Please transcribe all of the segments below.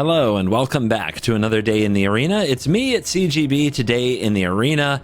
Hello and welcome back to another day in the arena. It's me at CGB. Today in the arena,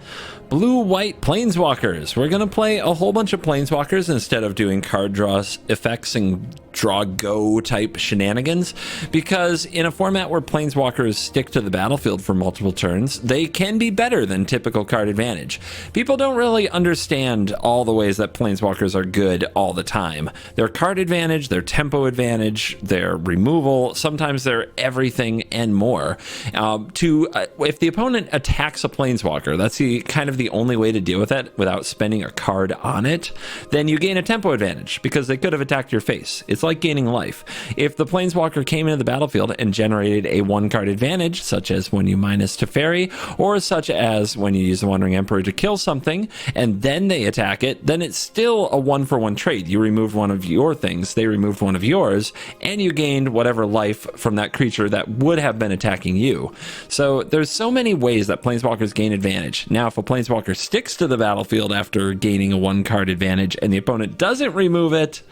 blue-white planeswalkers. We're gonna play a whole bunch of planeswalkers instead of doing card draw effects and draw go type shenanigans, because in a format where planeswalkers stick to the battlefield for multiple turns, they can be better than typical card advantage. People don't really understand all the ways that planeswalkers are good all the time. Their card advantage, their tempo advantage, their removal, sometimes they're everything and more. If the opponent attacks a planeswalker, that's kind of the only way to deal with it without spending a card on it, then you gain a tempo advantage because they could have attacked your face. It's like gaining life. If the planeswalker came into the battlefield and generated a one-card advantage, such as when you minus Teferi, or such as when you use the Wandering Emperor to kill something, and then they attack it, then it's still a one-for-one trade. You removed one of your things, they removed one of yours, and you gained whatever life from that creature that would have been attacking you. So there's so many ways that planeswalkers gain advantage. Now, if a planeswalker sticks to the battlefield after gaining a one-card advantage and the opponent doesn't remove it,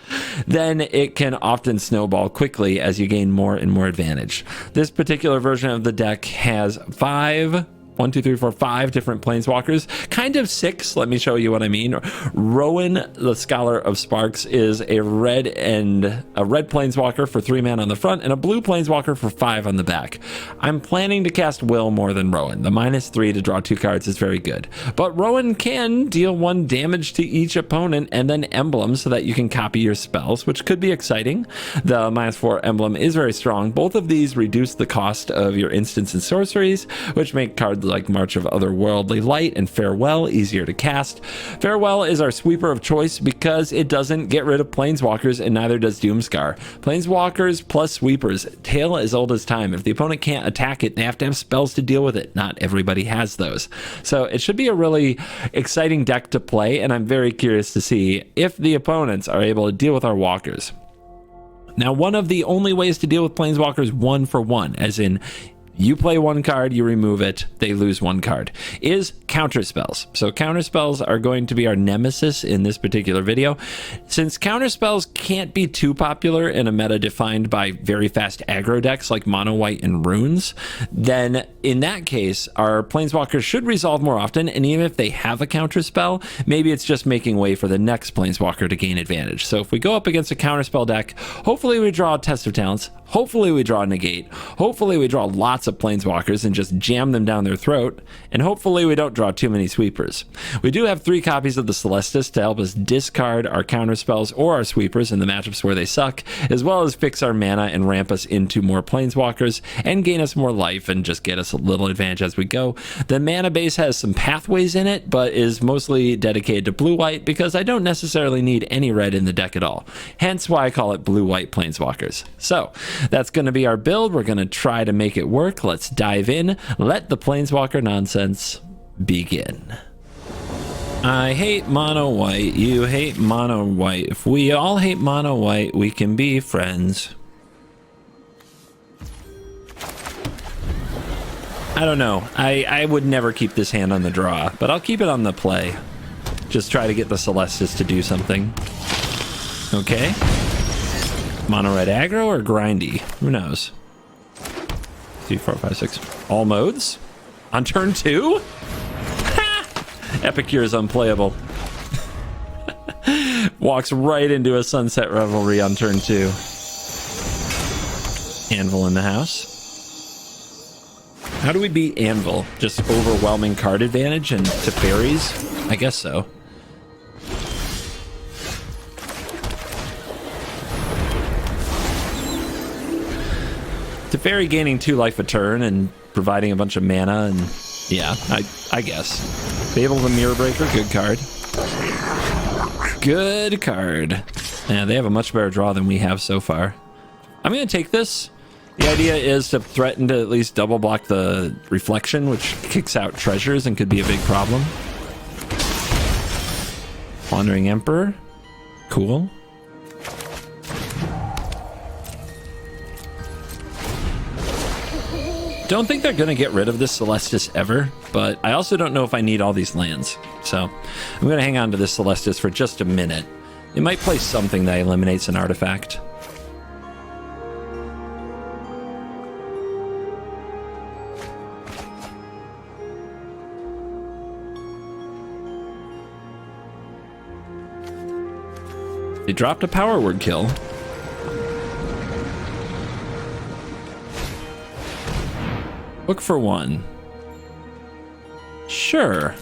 then it can often snowball quickly as you gain more and more advantage. This particular version of the deck has five different planeswalkers, kind of six. Let me show you what I mean. Rowan, the Scholar of Sparks, is a red planeswalker for 3 mana on the front and a blue planeswalker for 5 on the back. I'm planning to cast Will more than Rowan. The -3 to draw 2 cards is very good, but Rowan can deal 1 damage to each opponent and then emblem so that you can copy your spells, which could be exciting. The -4 emblem is very strong. Both of these reduce the cost of your instants and sorceries, which make cards like March of Otherworldly Light and Farewell easier to cast. Farewell is our sweeper of choice because it doesn't get rid of planeswalkers, and neither does Doomscar. Planeswalkers plus sweepers, tale as old as time. If the opponent can't attack it, they have to have spells to deal with it. Not everybody has those. So it should be a really exciting deck to play, and I'm very curious to see if the opponents are able to deal with our walkers. Now, one of the only ways to deal with planeswalkers 1-for-1, as in you play 1 card, you remove it, they lose 1 card, is counterspells. So counterspells are going to be our nemesis in this particular video. Since counterspells can't be too popular in a meta defined by very fast aggro decks like mono white and runes, then in that case, our planeswalkers should resolve more often, and even if they have a counterspell, maybe it's just making way for the next planeswalker to gain advantage. So if we go up against a counterspell deck, hopefully we draw a Test of Talents, hopefully we draw a Negate, hopefully we draw lots of planeswalkers and just jam them down their throat, and hopefully we don't draw too many sweepers. We do have 3 copies of the Celestis to help us discard our counterspells or our sweepers in the matchups where they suck, as well as fix our mana and ramp us into more planeswalkers and gain us more life and just get us a little advantage as we go. The mana base has some pathways in it, but is mostly dedicated to blue-white because I don't necessarily need any red in the deck at all. Hence why I call it blue-white planeswalkers. So that's going to be our build. We're going to try to make it work. Let's dive in. Let the planeswalker nonsense begin. I hate mono white. You hate mono white. If we all hate mono white, we can be friends. I don't know. I would never keep this hand on the draw, but I'll keep it on the play. Just try to get the Celestis to do something. Okay. Mono red aggro or grindy? Who knows? 3, 4, 5, 6. All modes? On turn 2? Ha! Epicure is unplayable. Walks right into a Sunset Revelry on turn 2. Anvil in the house. How do we beat Anvil? Just overwhelming card advantage and Teferis? I guess so. Teferi gaining 2 life a turn and providing a bunch of mana, and yeah, I guess. Fable the Mirror Breaker, good card. Good card. Yeah, they have a much better draw than we have so far. I'm going to take this. The idea is to threaten to at least double block the reflection, which kicks out treasures and could be a big problem. Wandering Emperor. Cool. Don't think they're going to get rid of this Celestis ever, but I also don't know if I need all these lands. So I'm going to hang on to this Celestis for just a minute. It might play something that eliminates an artifact. They dropped a power word kill. Look for one. Sure.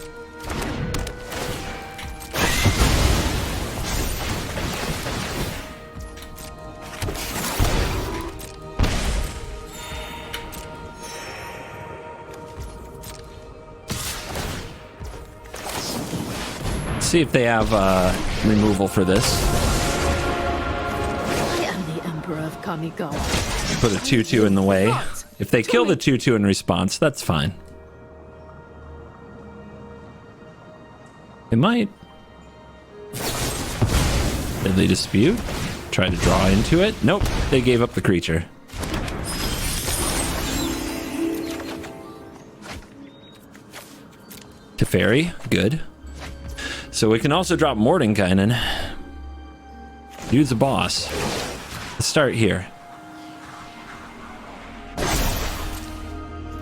See if they have removal for this. I am the Emperor of Kamigawa. Put a 2/2 in the way. If they kill the 2/2 in response, that's fine. They might. Deadly Dispute. Try to draw into it. Nope, they gave up the creature. Teferi, good. So we can also drop Mordenkainen. Dude's a boss. Let's start here.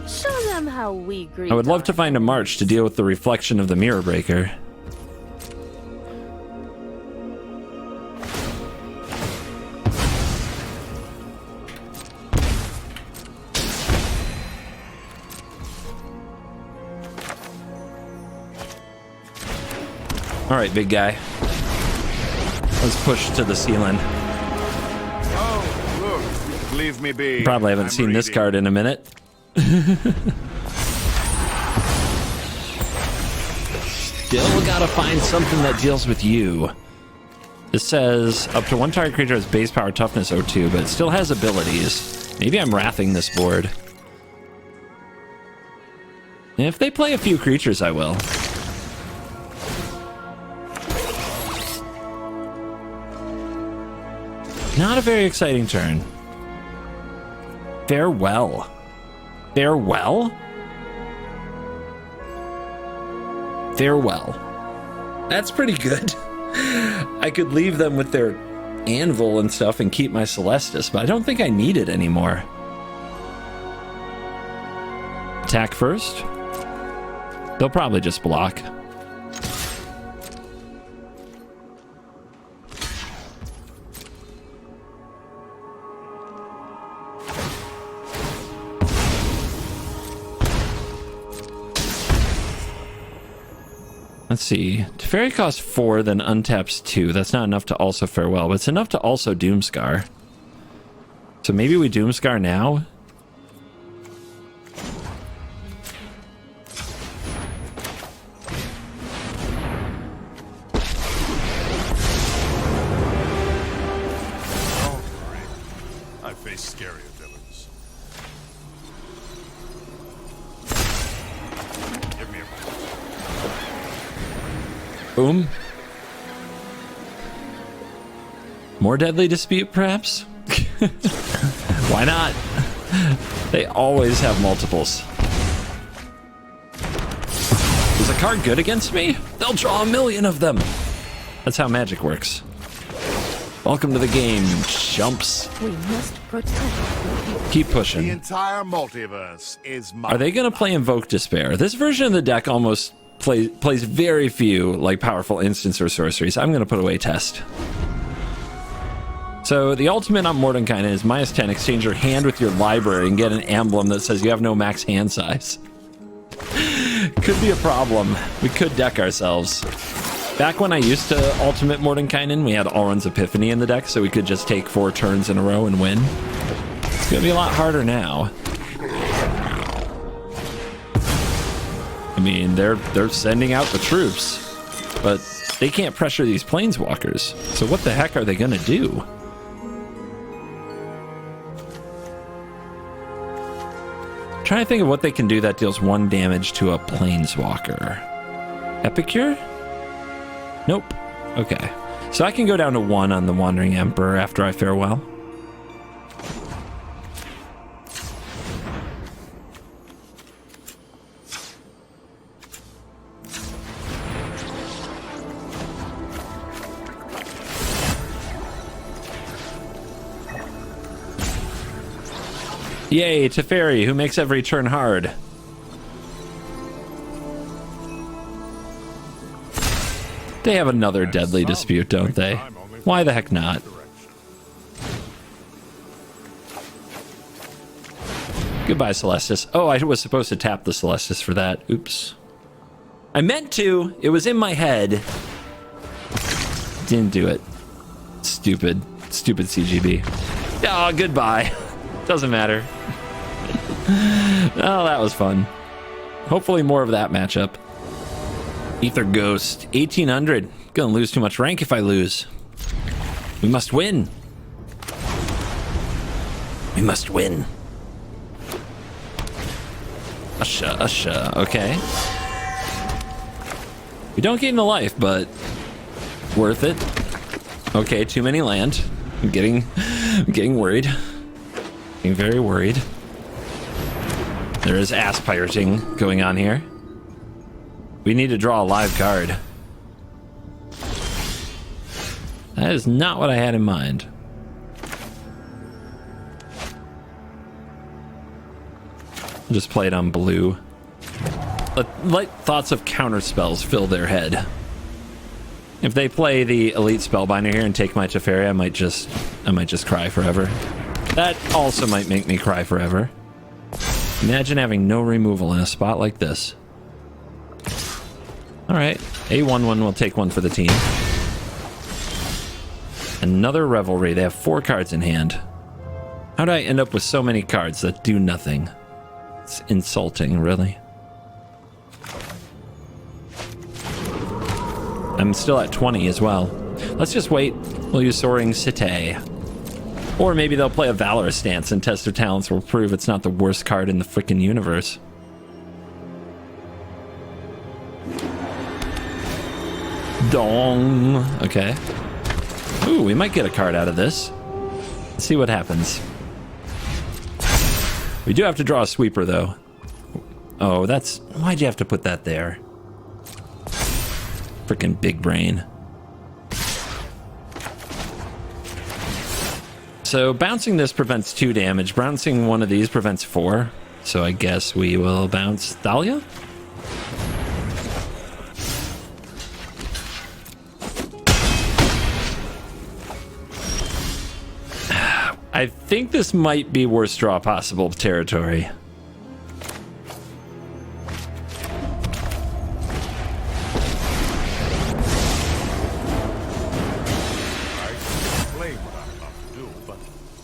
Show them how we greet. I would love to find a march to deal with the reflection of the Mirror Breaker. All right, big guy. Let's push to the ceiling. Oh, look. Leave me be. Probably haven't seen this card in a minute. Still gotta find something that deals with you. This says up to one target creature has base power toughness 02, but it still has abilities. Maybe I'm wrathing this board. And if they play a few creatures, I will. Not a very exciting turn. Farewell. Farewell? Farewell. That's pretty good. I could leave them with their anvil and stuff and keep my Celestis, but I don't think I need it anymore. Attack first. They'll probably just block. Let's see. Teferi costs 4, then untaps 2. That's not enough to also farewell, but it's enough to also Doomscar. So maybe we Doomscar now? I face scarier villains. Give me a moment. Boom. More Deadly Dispute, perhaps? Why not? They always have multiples. Is a card good against me? They'll draw 1,000,000 of them. That's how Magic works. Welcome to the game, chumps. We must protect. Keep The pushing. entire multiverse is mine. Are they going to play Invoke Despair? This version of the deck almost plays very few like powerful instants or sorceries. I'm going to put away Test. So the ultimate on Mordenkainen is -10. Exchange your hand with your library and get an emblem that says you have no max hand size. Could be a problem. We could deck ourselves. Back when I used to ultimate Mordenkainen, we had Alrund's Epiphany in the deck, so we could just take 4 turns in a row and win. It's going to be a lot harder now. I mean, they're sending out the troops, but they can't pressure these planeswalkers. So what the heck are they going to do? I'm trying to think of what they can do that deals 1 damage to a planeswalker. Epicure? Nope. Okay. So I can go down to 1 on the Wandering Emperor after I farewell. Yay, Teferi, who makes every turn hard. They have another Deadly Dispute, don't they? I'm only Why the heck not? Goodbye, Celestis. Oh, I was supposed to tap the Celestis for that. Oops. I meant to. It was in my head. Didn't do it. Stupid. Stupid CGB. Oh, goodbye. Doesn't matter. Oh, that was fun. Hopefully more of that matchup. Ether Ghost. 1800. Gonna lose too much rank if I lose. We must win. We must win. Usha, usha. Okay. We don't gain the life, but worth it. Okay, too many land. I'm getting worried. Getting very worried. There is ass pirating going on here. We need to draw a live card. That is not what I had in mind. I'll just play it on blue. Let thoughts of counter spells fill their head. If they play the Elite Spellbinder here and take my Teferi, I might just cry forever. That also might make me cry forever. Imagine having no removal in a spot like this. Alright, a 1/1 will take one for the team. Another Revelry. They have 4 cards in hand. How did I end up with so many cards that do nothing? It's insulting, really. I'm still at 20 as well. Let's just wait. We'll use Soaring Cité. Or maybe they'll play a Valorous stance and test their talents will prove it's not the worst card in the freaking universe. Dong. Okay. Ooh, we might get a card out of this. Let's see what happens. We do have to draw a sweeper, though. Oh, that's... Why'd you have to put that there? Freaking big brain. So bouncing this prevents 2 damage. Bouncing one of these prevents 4. So I guess we will bounce Thalia? I think this might be worst draw possible territory.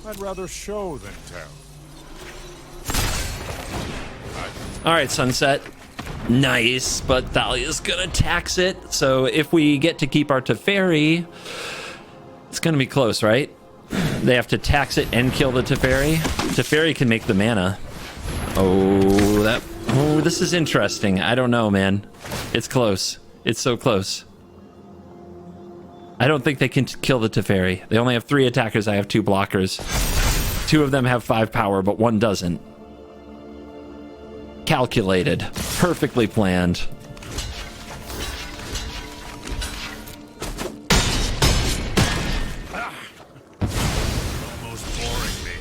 I'd rather show than tell. All right, Sunset. Nice, but Thalia's gonna tax it. So if we get to keep our Teferi, it's gonna be close, right? They have to tax it and kill the Teferi. Teferi can make the mana. Oh, this is interesting. I don't know, man. It's close. It's so close. I don't think they can kill the Teferi. They only have 3 attackers. I have 2 blockers. 2 of them have 5 power, but 1 doesn't. Calculated. Perfectly planned. Almost boring me.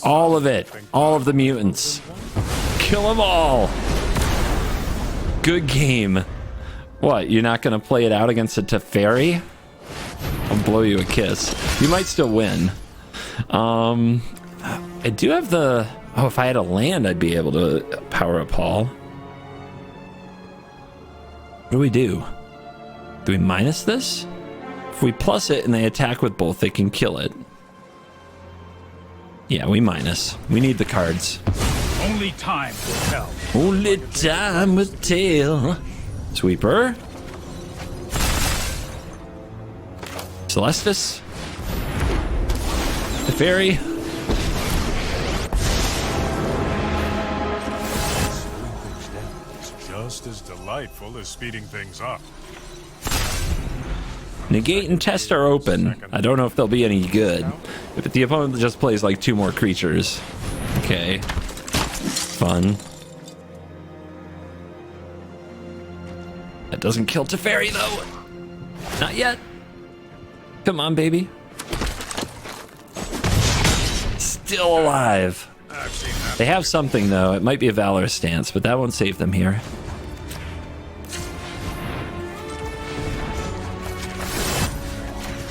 All of it. All of the mutants. Kill them all. Good game. What, you're not going to play it out against a Teferi? I'll blow you a kiss. You might still win. I do have the... Oh, if I had a land, I'd be able to power up Paul. What do we do? Do we minus this? If we plus it and they attack with both, they can kill it. Yeah, we minus. We need the cards. Only time will tell. Only time will tell. Sweeper. Celestis. The fairy. It's just as delightful as speeding things up. Negate and test are open. I don't know if they'll be any good. If the opponent just plays like 2 more creatures. Okay. Fun. That doesn't kill Teferi though. Not yet. Come on, baby. still alive. They have something, though. It might be a Valor stance, but that won't save them here.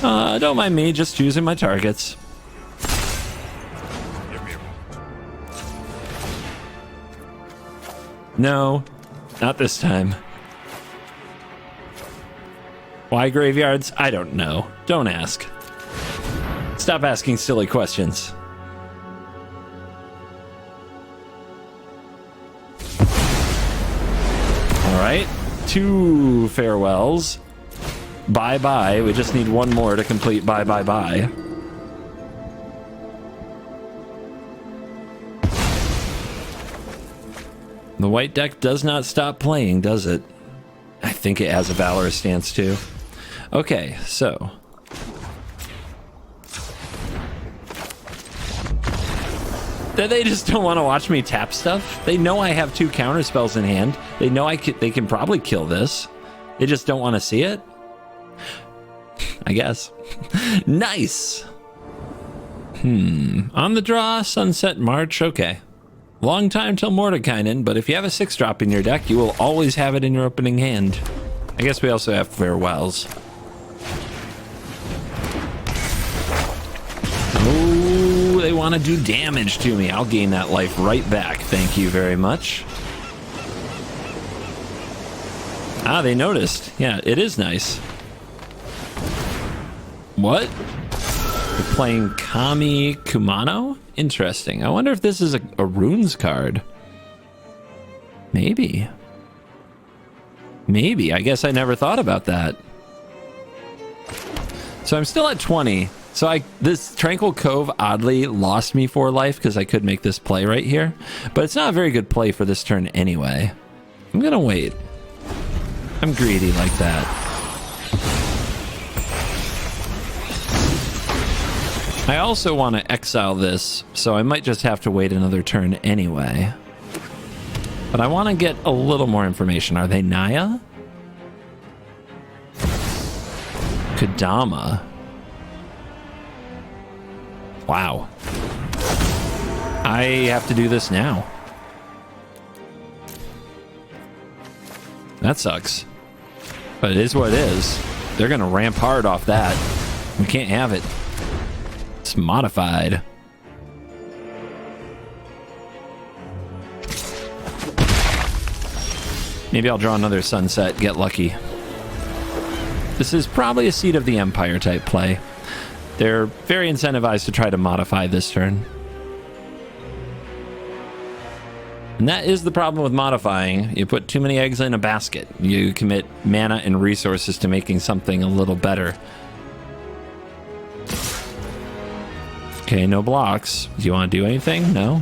Don't mind me, just choosing my targets. No, not this time. Why graveyards? I don't know. Don't ask. Stop asking silly questions. All right, 2 farewells. Bye-bye. We just need 1 more to complete bye-bye-bye. The white deck does not stop playing, does it? I think it has a Valor stance too. Okay, so they just don't want to watch me tap stuff. They know I have 2 counter spells in hand. They know they can probably kill this. They just don't want to see it. I guess. Nice. On the draw, Sunset March. Okay. Long time till Mordekainen, but if you have a 6-drop in your deck, you will always have it in your opening hand. I guess we also have farewells. Oh, they want to do damage to me. I'll gain that life right back. Thank you very much. Ah, they noticed. Yeah, it is nice. What? They're playing Kami Kumano? Interesting. I wonder if this is a runes card. Maybe. Maybe. I guess I never thought about that. So I'm still at 20. So this Tranquil Cove oddly lost me 4 life because I could make this play right here. But it's not a very good play for this turn anyway. I'm going to wait. I'm greedy like that. I also want to exile this, so I might just have to wait another turn anyway. But I want to get a little more information. Are they Naya? Kadama. Wow. I have to do this now. That sucks. But it is what it is. They're going to ramp hard off that. We can't have it. It's modified. Maybe I'll draw another sunset, get lucky. This is probably a Seat of the Empire type play. They're very incentivized to try to modify this turn. And that is the problem with modifying. You put too many eggs in a basket. You commit mana and resources to making something a little better. Okay, no blocks. Do you want to do anything? No?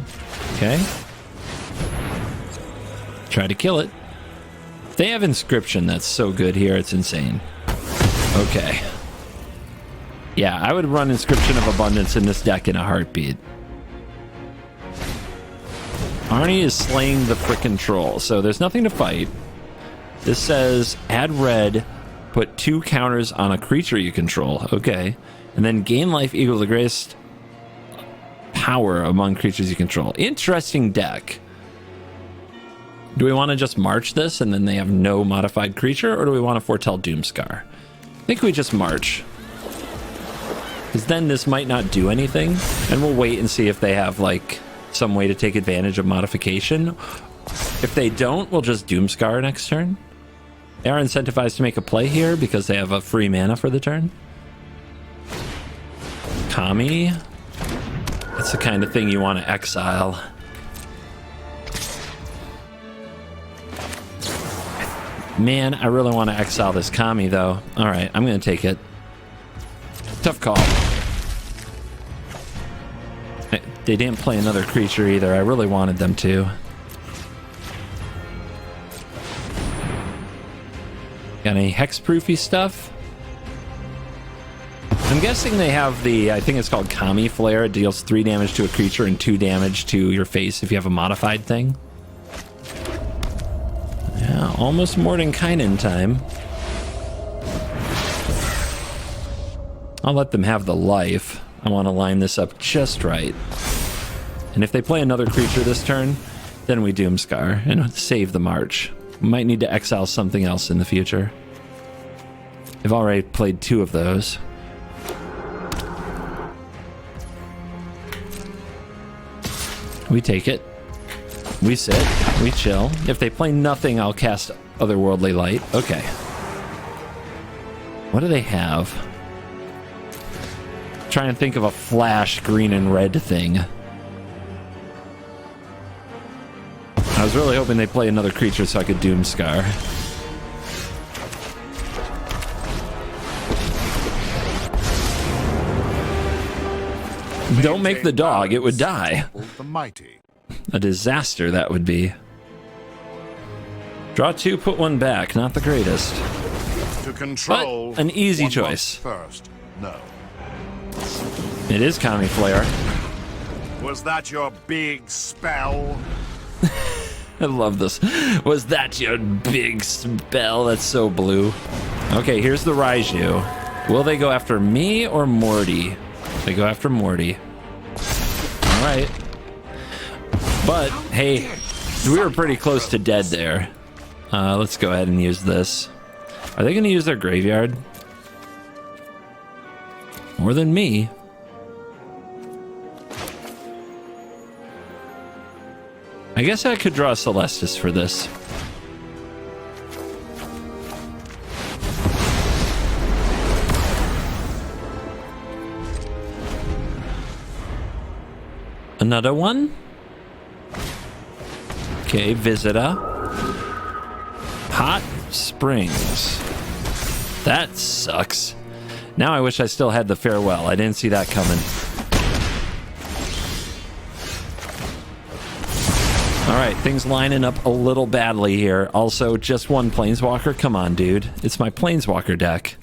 Okay. Try to kill it. They have inscription that's so good here, it's insane. Okay. Yeah, I would run Inscription of Abundance in this deck in a heartbeat. Arnie is slaying the frickin' troll, so there's nothing to fight. This says, add red, put 2 counters on a creature you control. Okay. And then gain life equal to the greatest power among creatures you control. Interesting deck. Do we want to just march this and then they have no modified creature, or do we want to foretell Doomscar? I think we just march. Because then this might not do anything, and we'll wait and see if they have, like, some way to take advantage of modification. If they don't, we'll just Doomscar next turn. They are incentivized to make a play here because they have a free mana for the turn. Kami. That's the kind of thing you want to exile. Man, I really want to exile this Kami, though. All right, I'm going to take it. Tough call. They didn't play another creature either. I really wanted them to. Got any hexproofy stuff? I'm guessing they have the, I think it's called Kami Flare. It deals 3 damage to a creature and 2 damage to your face if you have a modified thing. Yeah, almost Mordekainen time. I'll let them have the life. I want to line this up just right. And if they play another creature this turn, then we Doomscar and save the march. We might need to exile something else in the future. I've already played 2 of those. We take it. We sit. We chill. If they play nothing, I'll cast Otherworldly Light. Okay. What do they have? Trying to think of a flash green and red thing. I was really hoping they play another creature so I could Doomscar. Don't make the dog, it would die. The mighty. A disaster that would be. Draw 2, put 1 back. Not the greatest. To control. But an easy one choice. First, no. It is Kami Flare. Was that your big spell? I love this. Was that your big spell? That's so blue. Okay, here's the Raiju. Will they go after me or Morty? They go after Morty. All right. But, hey, we were pretty close to dead there. Let's go ahead and use this. Are they going to use their graveyard? More than me. I guess I could draw Celestis for this. Another one? Okay, Visita. Hot Springs. That sucks. Now I wish I still had the Farewell. I didn't see that coming. Alright, things lining up a little badly here. Also, just 1 Planeswalker? Come on, dude. It's my Planeswalker deck.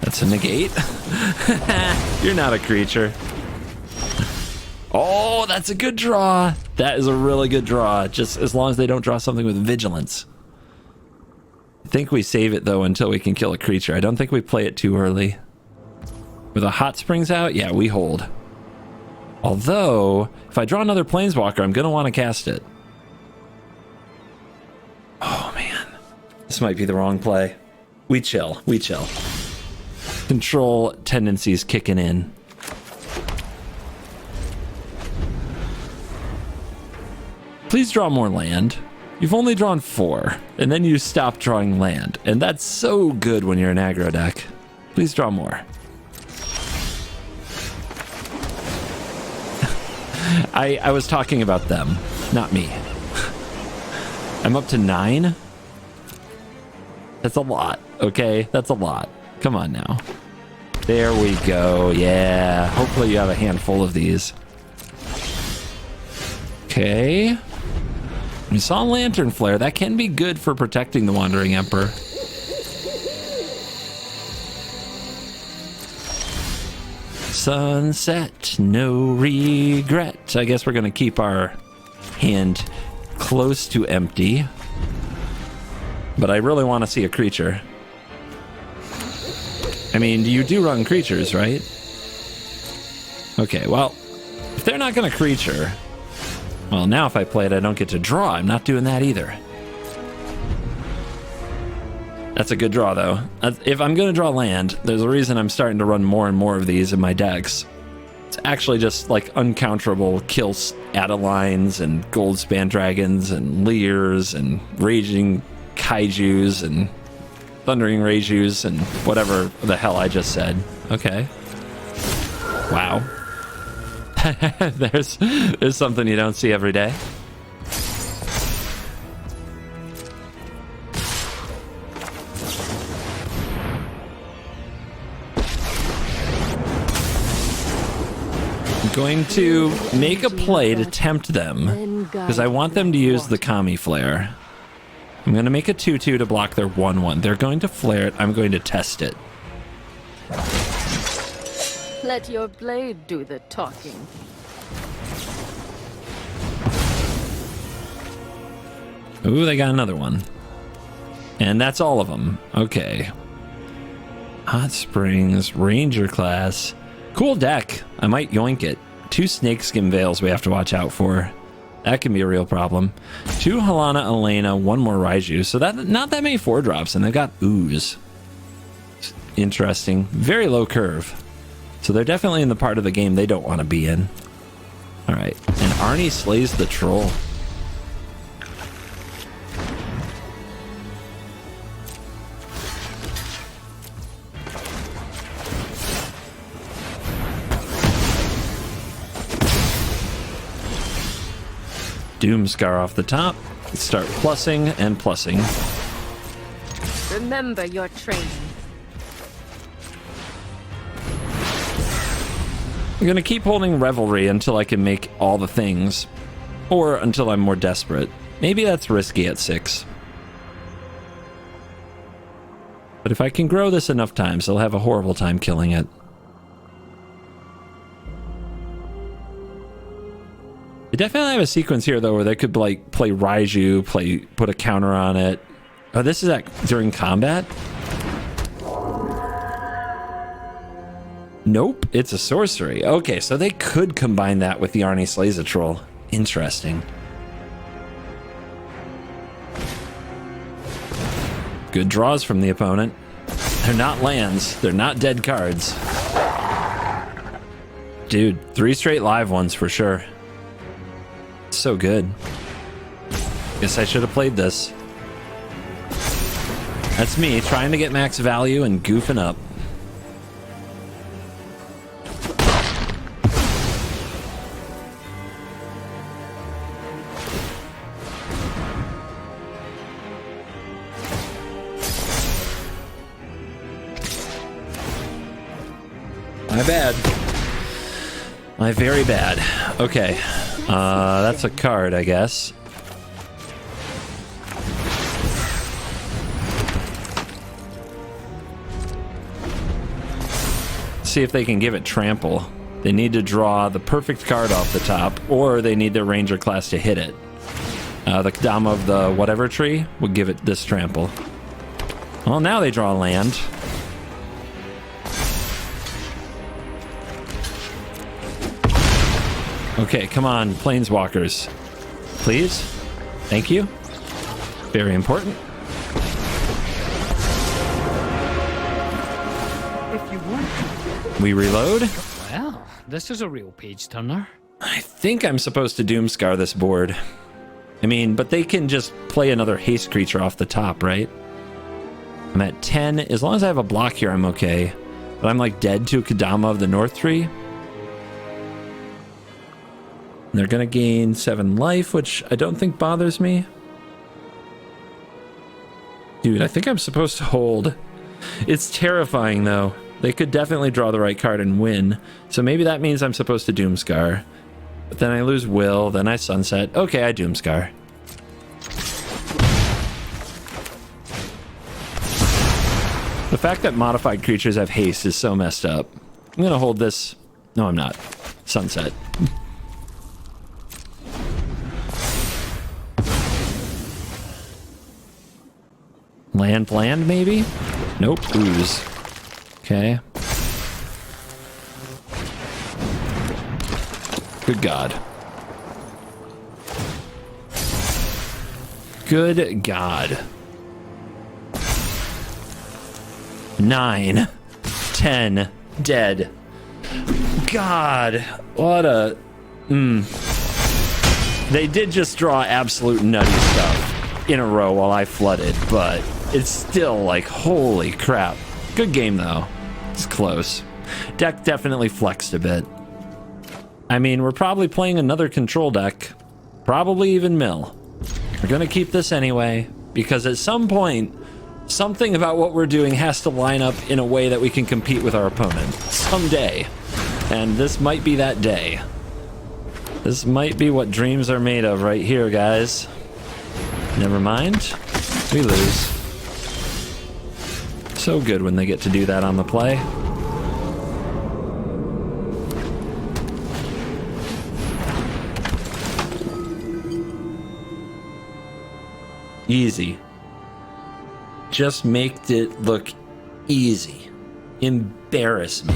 That's a negate. You're not a creature. Oh, that's a good draw. That is a really good draw. Just as long as they don't draw something with Vigilance. I think we save it, though, until we can kill a creature. I don't think we play it too early. With a Hot Springs out, yeah, we hold. Although, if I draw another Planeswalker, I'm going to want to cast it. Oh, man. This might be the wrong play. We chill. We chill. Control tendencies kicking in. Please draw more land. You've only drawn 4, and then you stop drawing land. And that's so good when you're an aggro deck. Please draw more. I was talking about them, not me. I'm up to 9. That's a lot, okay? That's a lot. Come on now. There we go. Yeah. Hopefully you have a handful of these. Okay. We saw Lantern Flare. That can be good for protecting the Wandering Emperor. Sunset, no regret. I guess we're going to keep our hand close to empty. But I really want to see a creature. I mean, you do run creatures, right? Okay, well, if they're not going to creature... Well, now if I play it, I don't get to draw. I'm not doing that either. That's a good draw, though. If I'm going to draw land, there's a reason I'm starting to run more and more of these in my decks. It's actually just, like, uncounterable kill Adelines and Goldspan Dragons and Leers and Raging Kaijus and Thundering Raijus and whatever the hell I just said. Okay. Wow. There's something you don't see every day. I'm going to make a play to tempt them because I want them to use the Kami Flare. I'm going to make a 2/2 to block their 1/1. They're going to flare it. I'm going to test it. Let your blade do the talking. Ooh, they got another one. And that's all of them. Okay. Hot Springs, Ranger class, Cool deck. I might yoink it. 2 Snakeskin Veils we have to watch out for. That can be a real problem. 2 Halana Elena, 1 more Raiju. So that not that many 4-drops, and they've got Ooze. Interesting. Very low curve. So they're definitely in the part of the game they don't want to be in. All right. And Arnie slays the troll. Doomscar off the top. Let's start plussing and plussing. Remember your training. I'm gonna keep holding Revelry until I can make all the things. Or until I'm more desperate. Maybe that's risky at 6. But if I can grow this enough times, I'll have a horrible time killing it. They definitely have a sequence here, though, where they could, like, play Raiju, put a counter on it. Oh, this is during combat? Nope, it's a sorcery. Okay, so they could combine that with the Arnie Slays a Troll. Interesting. Good draws from the opponent. They're not lands. They're not dead cards. Dude, 3 straight live ones for sure. So good. Guess I should have played this. That's me trying to get max value and goofing up. My bad. My very bad. Okay. That's a card, I guess. See if they can give it trample. They need to draw the perfect card off the top, or they need their ranger class to hit it. The Kadama of the whatever tree would give it this trample. Well, now they draw a land. Okay, come on, Planeswalkers. Please? Thank you. Very important. If you want. We reload. Well, this is a real page turner. I think I'm supposed to Doomscar this board. I mean, but they can just play another haste creature off the top, right? I'm at 10. As long as I have a block here, I'm okay. But I'm like dead to Kadama of the North tree. They're going to gain 7 life, which I don't think bothers me. Dude, I think I'm supposed to hold. It's terrifying, though. They could definitely draw the right card and win. So maybe that means I'm supposed to Doomscar. But then I lose Will, then I Sunset. Okay, I Doomscar. The fact that modified creatures have haste is so messed up. I'm going to hold this. No, I'm not. Sunset. Land, maybe? Nope, Ooze. Okay. Good God. Good God. 9. 10. Dead. God. What a... They did just draw absolute nutty stuff in a row while I flooded, but... it's still like, holy crap. Good game, though. It's close. Deck definitely flexed a bit. I mean, we're probably playing another control deck. Probably even Mill. We're going to keep this anyway, because at some point, something about what we're doing has to line up in a way that we can compete with our opponent. Someday. And this might be that day. This might be what dreams are made of right here, guys. Never mind. We lose. So good when they get to do that on the play. Easy. Just make it look easy. Embarrass me.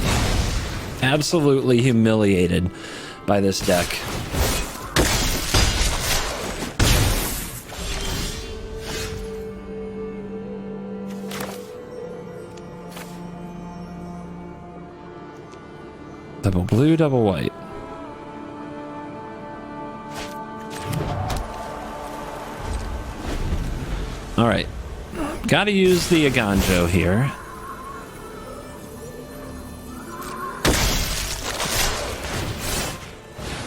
Absolutely humiliated by this deck. Double blue, double white. All right. Got to use the Aganjo here.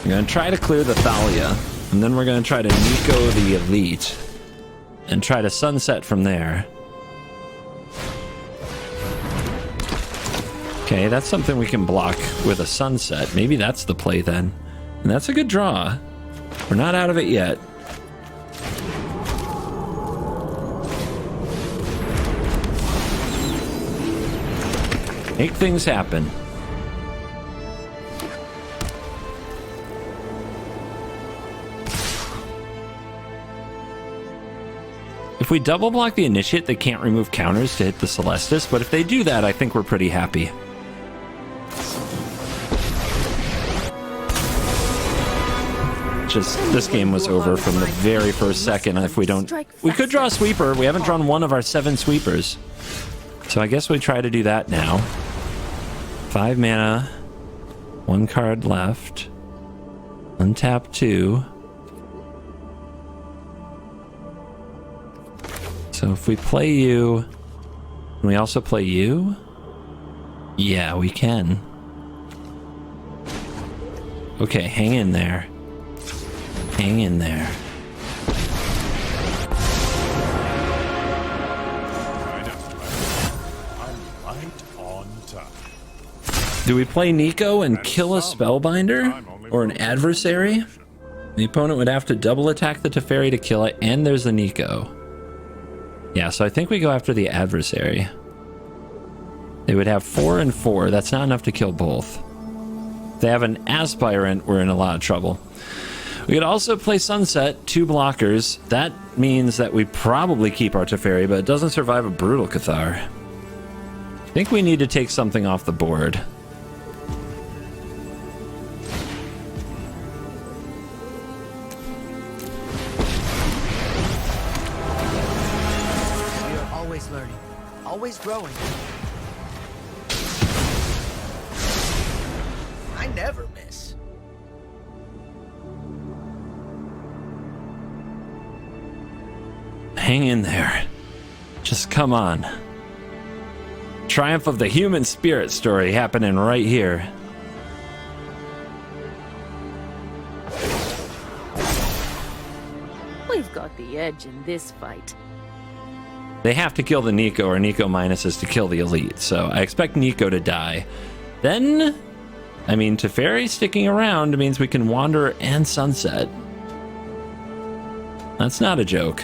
We're going to try to clear the Thalia, and then we're going to try to Nico the Elite and try to sunset from there. Okay, that's something we can block with a sunset. Maybe that's the play then. And that's a good draw. We're not out of it yet. Make things happen. If we double block the Initiate, they can't remove counters to hit the Celestis, but if they do that, I think we're pretty happy. Just, this game was over from the very first second. If we don't... We could draw a sweeper. We haven't drawn one of our 7 sweepers. So I guess we try to do that now. 5 mana. 1 card left. Untap 2. So if we play you... Can we also play you? Yeah, we can. Okay, hang in there. Hang in there. I'm right on time. Do we play Nico and kill a Spellbinder? Or an adversary? The opponent would have to double attack the Teferi to kill it, and there's a Nico. Yeah, so I think we go after the adversary. They would have 4 and 4. That's not enough to kill both. If they have an Aspirant, we're in a lot of trouble. We could also play Sunset, 2 blockers. That means that we probably keep our Teferi, but it doesn't survive a Brutal Cathar. I think we need to take something off the board. We are always learning, always growing. I never miss. Hang in there. Just come on. Triumph of the human spirit story happening right here. We've got the edge in this fight. They have to kill the Nico, or Nico minus is to kill the Elite, so I expect Nico to die. Then, I mean, Teferi sticking around means we can wander and sunset. That's not a joke.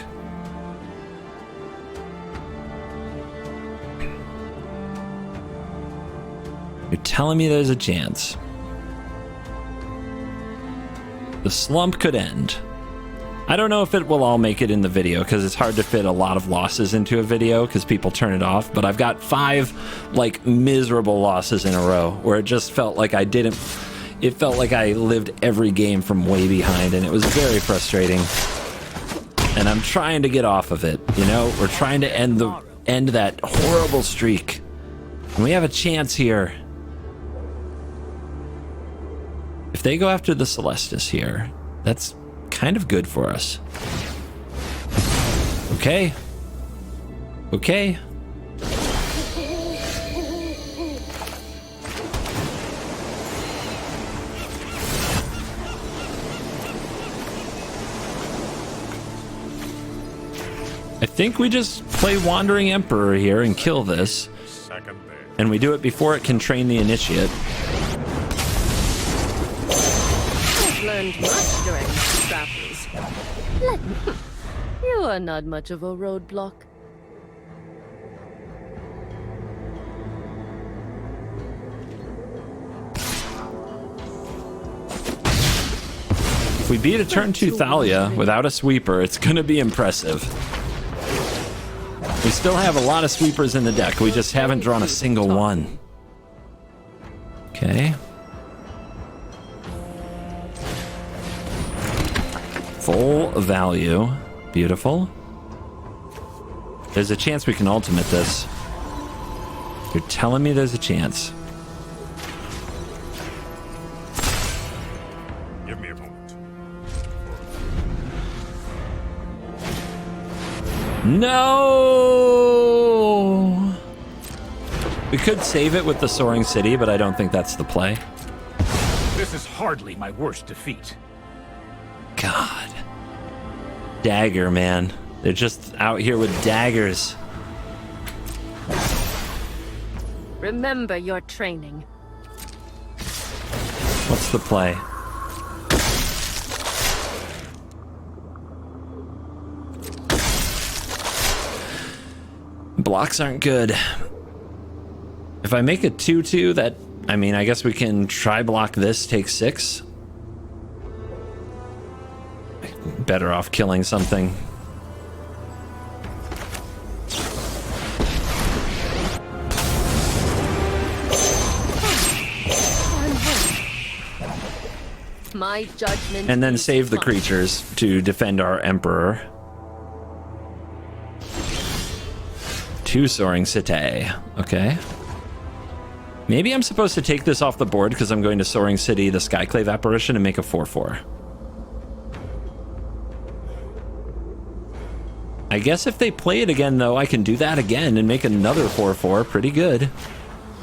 You're telling me there's a chance. The slump could end. I don't know if it will all make it in the video because it's hard to fit a lot of losses into a video because people turn it off, but I've got 5 like miserable losses in a row where it just felt like I didn't, it felt like I lived every game from way behind, and it was very frustrating. And I'm trying to get off of it, you know? We're trying to end that horrible streak. And we have a chance here. If they go after the Celestis here, that's kind of good for us. Okay. Okay. I think we just play Wandering Emperor here and kill this. And we do it before it can train the Initiate. I've learned much during my travels. Let me. You are not much of a roadblock. If we beat a turn 2 Thalia without a sweeper, it's gonna be impressive. We still have a lot of sweepers in the deck. We just haven't drawn a single one. Okay. Full value. Beautiful. There's a chance we can ultimate this. You're telling me there's a chance. Give me a moment. No! We could save it with the Soaring City, but I don't think that's the play. This is hardly my worst defeat. God. Dagger, man. They're just out here with daggers. Remember your training. What's the play? Blocks aren't good. If I make a 2/2, that, I mean, I guess we can try block this, take 6. Better off killing something. My judgment. And then is save the fine. creatures to defend our Emperor. 2 Soaring City. Okay. Maybe I'm supposed to take this off the board because I'm going to Soaring City, the Skyclave Apparition, and make a 4/4. I guess if they play it again, though, I can do that again and make another 4/4. Pretty good.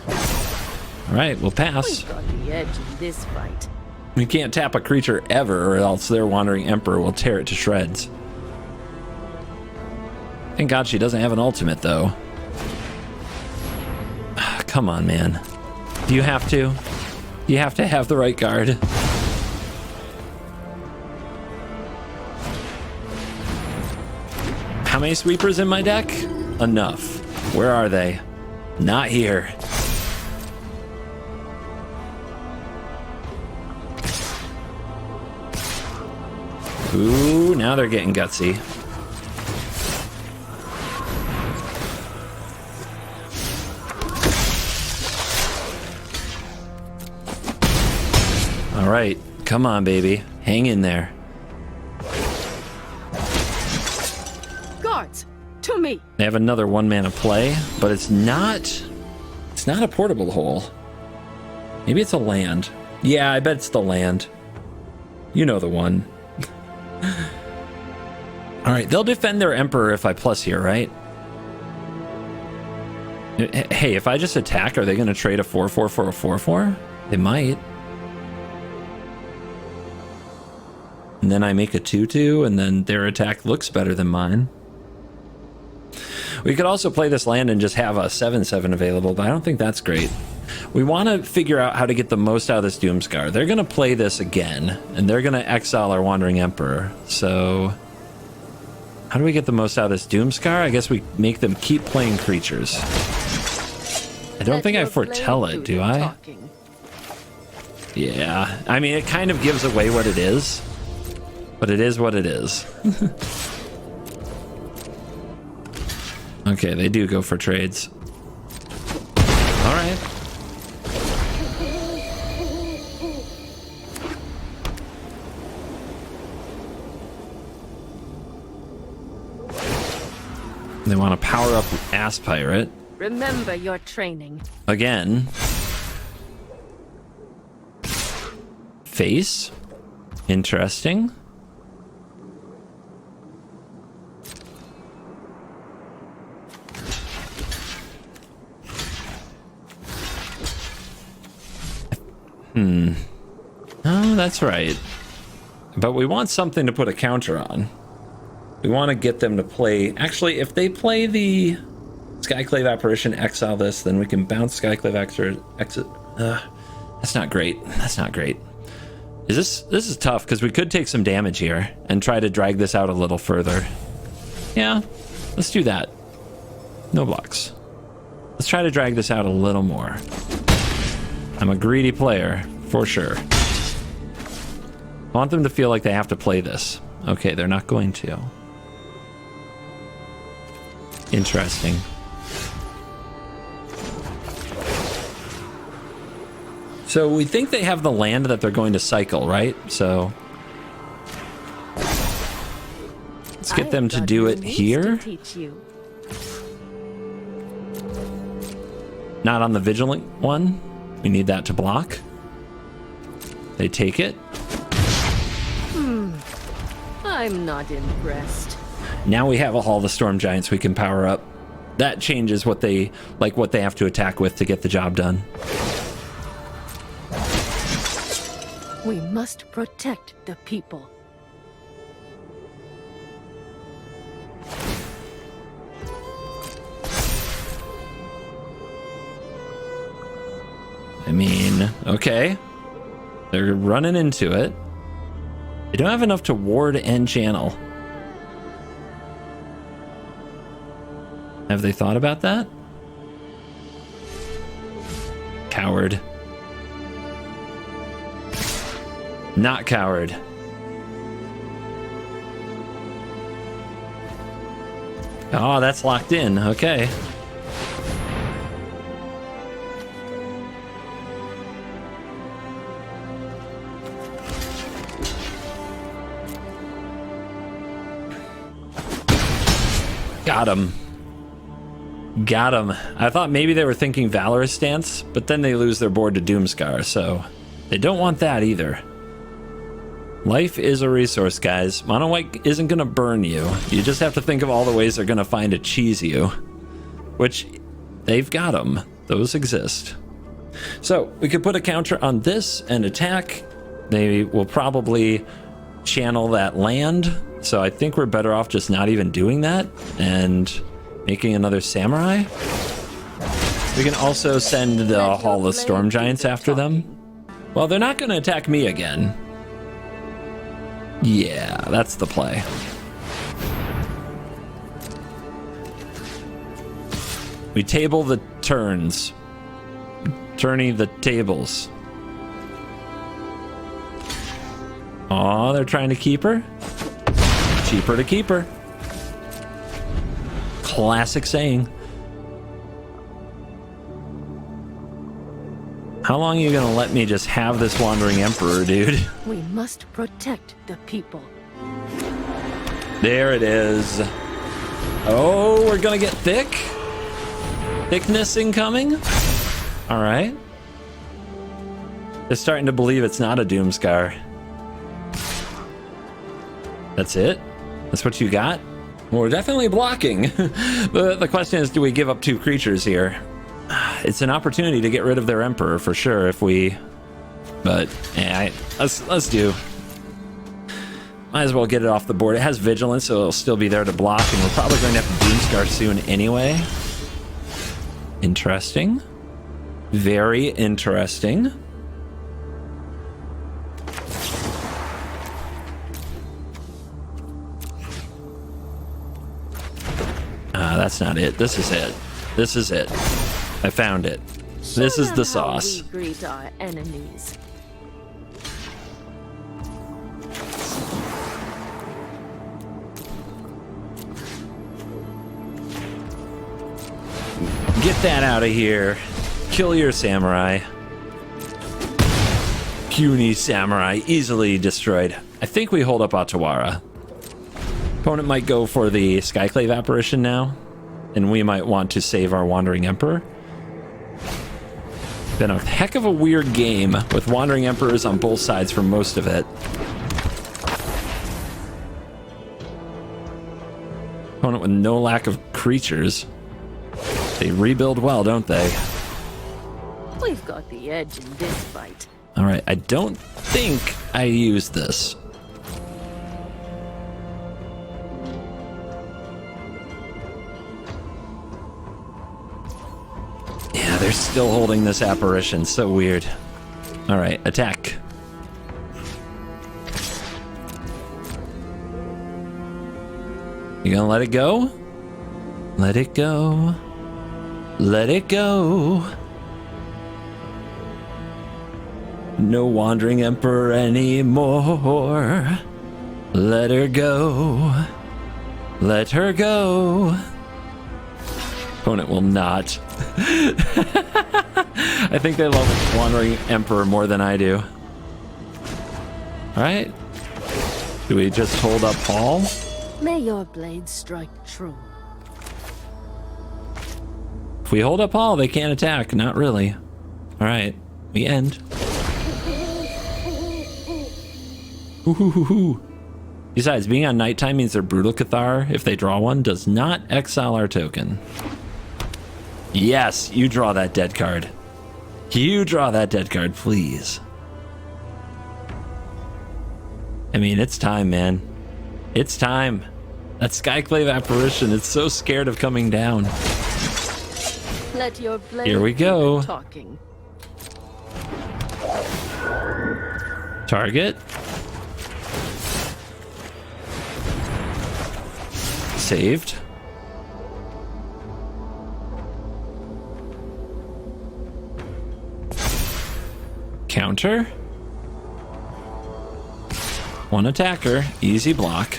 All right, we'll pass. We've got the edge in this fight. We can't tap a creature ever, or else their Wandering Emperor will tear it to shreds. Thank God she doesn't have an ultimate, though. Come on, man. Do you have to? You have to have the right card. How many sweepers in my deck? Enough. Where are they? Not here. Ooh, now they're getting gutsy. All right, come on, baby. Hang in there. Guards, to me. They have another 1-mana play, but it's not a portable hole. Maybe it's a land. Yeah, I bet it's the land. You know the one. All right, they'll defend their Emperor if I plus here, right? Hey, if I just attack, are they going to trade a 4/4 for a 4/4? They might. And then I make a 2/2, and then their attack looks better than mine. We could also play this land and just have a 7/7 available, but I don't think that's great. We want to figure out how to get the most out of this Doomscar. They're going to play this again, and they're going to exile our Wandering Emperor. So, how do we get the most out of this Doomscar? I guess we make them keep playing creatures. I don't think I foretell it, do I? Yeah, I mean, it kind of gives away what it is, but it is what it is. Okay, they do go for trades. All right. They want to power up Ass Pirate. Remember your training. Again. Face. Interesting. Oh, that's right. But we want something to put a counter on. We want to get them to play... Actually, if they play the Skyclave Apparition, exile this, then we can bounce Skyclave exit. That's not great. That's not great. This is tough, because we could take some damage here and try to drag this out a little further. Yeah, let's do that. No blocks. Let's try to drag this out a little more. I'm a greedy player, for sure. I want them to feel like they have to play this. Okay, they're not going to. Interesting. So we think they have the land that they're going to cycle, right? So let's get them to do it here. Teach you. Not on the vigilant one. We need that to block. They take it. I'm not impressed. Now we have all the storm giants we can power up. That changes what they have to attack with to get the job done. We must protect the people. I mean, okay. They're running into it. They don't have enough to ward and channel. Have they thought about that? Coward. Not coward. Oh, that's locked in. Okay. Got him. Got him. I thought maybe they were thinking Valorous Stance, but then they lose their board to Doomscar, so they don't want that either. Life is a resource, guys. Mono White isn't going to burn you. You just have to think of all the ways they're going to find to cheese you, which they've got them. Those exist. So we could put a counter on this and attack. They will probably channel that land, so I think we're better off just not even doing that and making another samurai. We can also send the Hall of Storm Giants after them. Well, they're not going to attack me again. Yeah, that's the play. We table the turns. Turning the tables. Aw, they're trying to keep her. Cheaper to keep her. Classic saying. How long are you gonna let me just have this Wandering Emperor, dude? We must protect the people. There it is. Oh, we're gonna get thick. Thickness incoming. All right. They're starting to believe it's not a Doomscar. That's it? That's what you got? Well, we're definitely blocking. The question is, do we give up 2 creatures here? It's an opportunity to get rid of their Emperor for sure if we... But, yeah, let's do. Might as well get it off the board. It has Vigilance, so it'll still be there to block, and we're probably going to have to Doomscar soon anyway. Interesting. Very interesting. That's not it. This is it. This is it. I found it. This is the sauce. We greet our enemies. Get that out of here. Kill your samurai. Puny samurai, easily destroyed. I think we hold up Otawara. Opponent might go for the Skyclave Apparition now, and we might want to save our Wandering Emperor. Been a heck of a weird game with Wandering Emperors on both sides for most of it. Opponent with no lack of creatures. They rebuild well, don't they? We've got the edge in this fight. All right, I don't think I used this. Yeah, they're still holding this apparition. So weird. All right, attack. You gonna let it go? Let it go. Let it go. No Wandering Emperor anymore. Let her go. Let her go. Opponent will not. I think they love Wandering Emperor more than I do. Alright. Do we just hold up Paul? May your blade strike true. If we hold up Paul, they can't attack. Not really. Alright. We end. Ooh. Besides, being on nighttime means their Brutal Cathar, if they draw one, does not exile our token. Yes, you draw that dead card. You draw that dead card, please. I mean, it's time, man. It's time. That Skyclave apparition, it's so scared of coming down. Let your blade Here we go. do the talking. Target. Saved. Counter. One attacker. Easy block.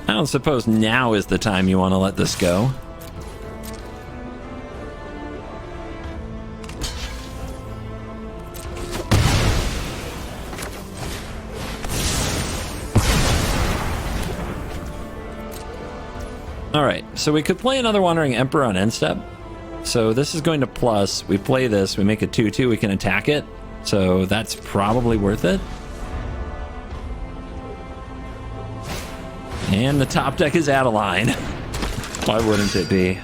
I don't suppose now is the time you want to let this go. Alright, so we could play another Wandering Emperor on end step. So this is going to plus. We play this, we make a 2-2, we can attack it. So that's probably worth it. And the top deck is Adeline. Why wouldn't it be?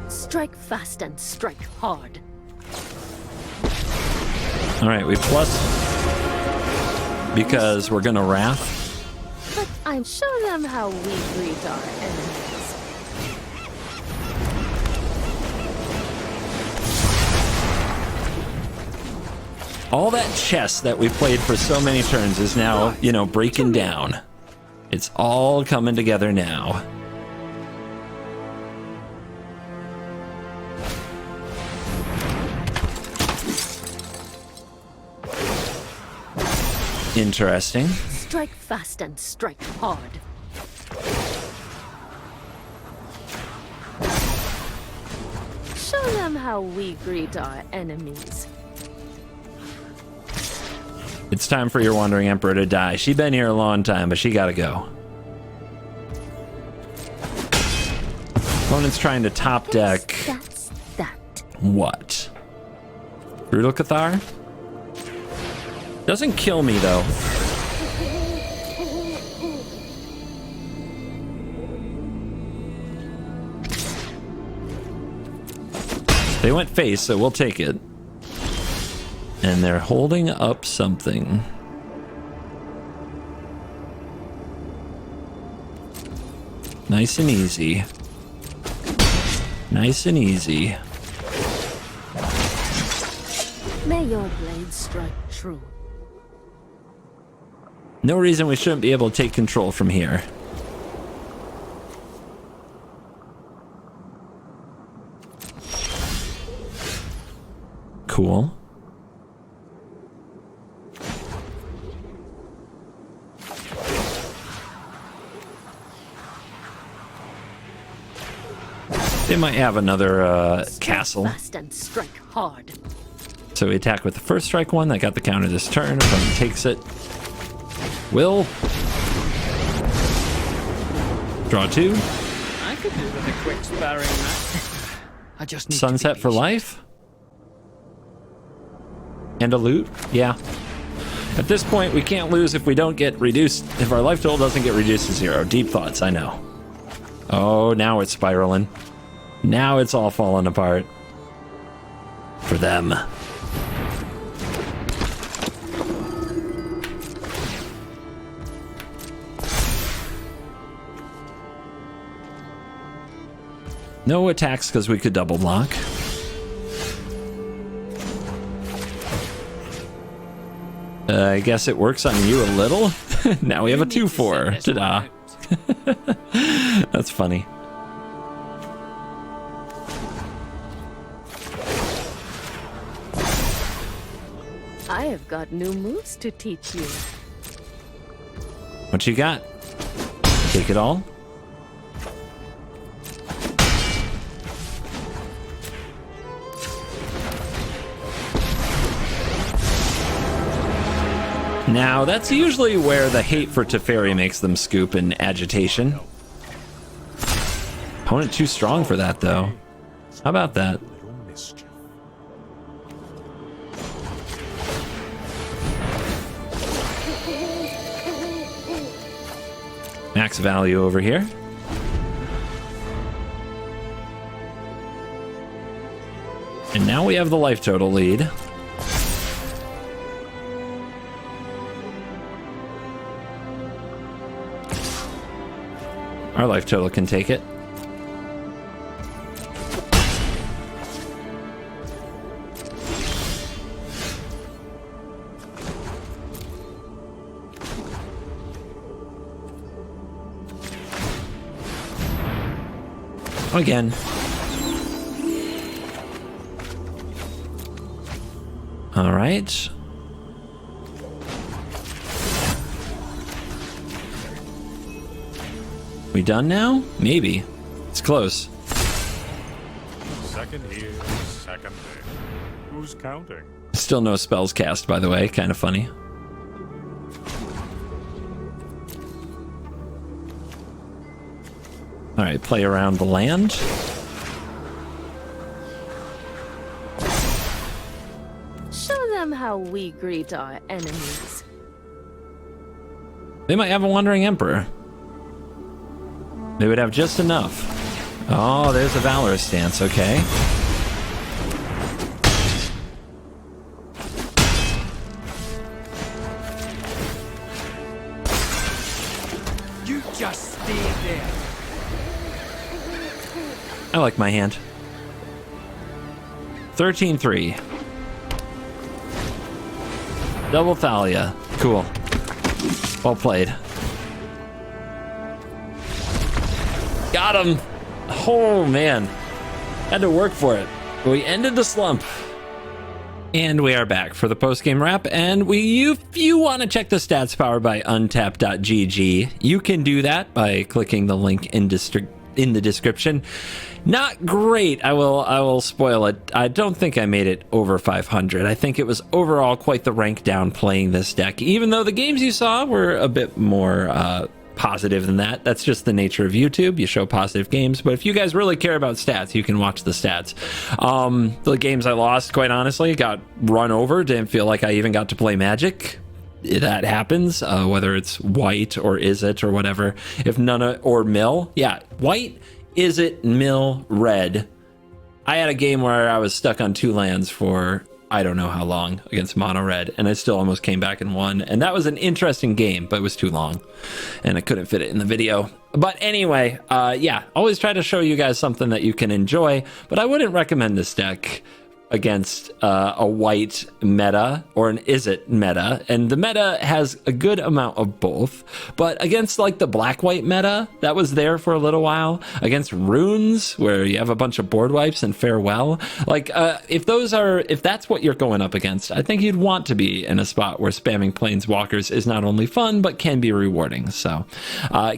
Strike fast and strike hard. Alright, we plus because we're gonna Wrath. But I'm show them how we greet our enemies. All that chess that we played for so many turns is now, you know, breaking down. It's all coming together now. Interesting. Strike fast and strike hard. Show them how we greet our enemies. It's time for your Wandering Emperor to die. She's been here a long time, but she gotta go. Opponent's trying to top deck. That's that. What? Brutal Cathar? Doesn't kill me, though. They went face, so we'll take it. And they're holding up something. Nice and easy. Nice and easy. May your blade strike true. No reason we shouldn't be able to take control from here. Cool. They might have another castle. Fast and strike hard. So we attack with the first strike one. That got the counter this turn. Opponent takes it. Will. Draw 2. I could do with a quick sparring match. I just need Sunset to be for patient. life. And a loot. Yeah. At this point, we can't lose if we don't get reduced. If our life total doesn't get reduced to 0. Deep thoughts, I know. Oh, now it's spiraling. Now it's all falling apart. For them. No attacks because we could double block. I guess it works on you a little. Now we have a 2-4. Ta-da. That's funny. I have got new moves to teach you. What you got? Take it all? Now, that's usually where the hate for Teferi makes them scoop in agitation. Opponent too strong for that, though. How about that? Max value over here. And now we have the life total lead. Our life total can take it. Again. All right. We done now? Maybe. It's close. Second here, second there. Who's counting? Still no spells cast, by the way. Kind of funny. All right, play around the land. Show them how we greet our enemies. They might have a Wandering Emperor. They would have just enough. Oh, there's a Valorous stance, okay. You just stay there. I like my hand. 13-3. Double Thalia. Cool. Well played. Got him. Oh, man. Had to work for it. We ended the slump. And we are back for the post-game wrap. And if you want to check the stats powered by untap.gg, you can do that by clicking the link in the description. Not great. I will spoil it. I don't think I made it over 500. I think it was overall quite the rank down playing this deck, even though the games you saw were a bit more positive than that. That's just the nature of YouTube. You show positive games, but if you guys really care about stats, you can watch the stats. The games I lost, quite honestly, got run over. Didn't feel like I even got to play Magic. That happens, whether it's white or is it or whatever. If none or mill, yeah, white, is it, mill, red. I had a game where I was stuck on 2 lands for I don't know how long against mono red, and I still almost came back and won. And that was an interesting game, but it was too long and I couldn't fit it in the video. But anyway, yeah, always try to show you guys something that you can enjoy, but I wouldn't recommend this deck against a white meta or an is it meta, and the meta has a good amount of both. But against like the black white meta that was there for a little while, against runes where you have a bunch of board wipes and farewell, like if that's what you're going up against, I think you'd want to be in a spot where spamming planeswalkers is not only fun but can be rewarding. So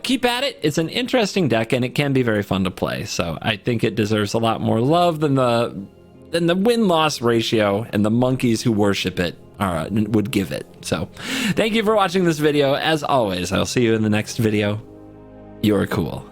keep at it. It's an interesting deck and it can be very fun to play, so I think it deserves a lot more love than the win-loss ratio and the monkeys who worship it would give it. So thank you for watching this video. As always, I'll see you in the next video. You're cool.